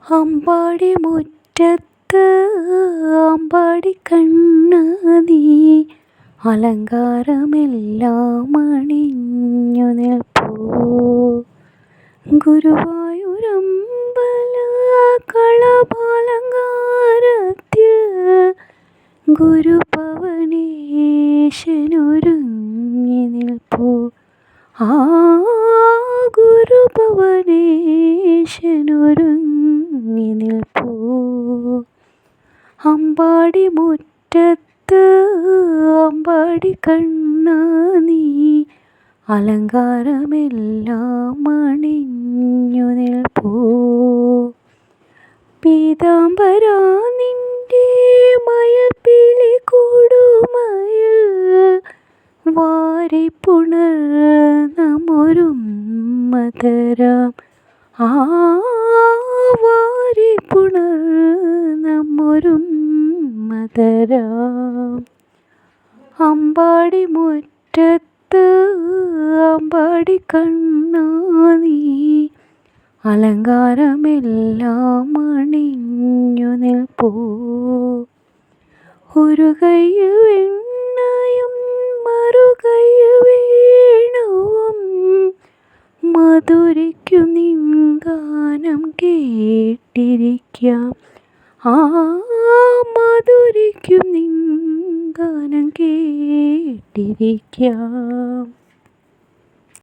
അമ്പാടി മുറ്റത്ത് അമ്പാടി കണ്ണാടി അലങ്കാരമെല്ലാം അണിഞ്ഞു നിൽപ്പൂ. ഗുരുവായൂരമ്പല കളഭാലങ്കാരത്തിൽ ഗുരുഭവനേശനൊരുങ്ങി നിൽപ്പൂ. ആ ഗുരുഭവനേശനൊരുങ്ങി നിൽപ്പൂ. അമ്പാടി മുറ്റത്ത് അമ്പാടി കണ്ണാ നീ അലങ്കാരമെല്ലാം അണിഞ്ഞു നിൽപ്പൂ. പീതാംബരാ നിന്റെ മയൽപ്പീലി കൂടുമയിൽ വാരിപ്പുണർന്നമൊരുമ്മ തരാം. ആ വാരിപ്പുണർന്നമൊരുമ്മ തരാം. അമ്പാടി മുറ്റത്ത് അമ്പാടി കണ്ണാ നീ അലങ്കാരമെല്ലാം അണിഞ്ഞു നിൽപ്പൂ. ഒരു കയ്യിൽ വെണ്ണയും മറുകയ്യിൽ വീണവും മധുരിക്കും നിൻ ഗാനം കേട്ടിരിക്കാം. ആ മധുരിക്കും നിൻ ഗാനം കേട്ടിരിക്കാം.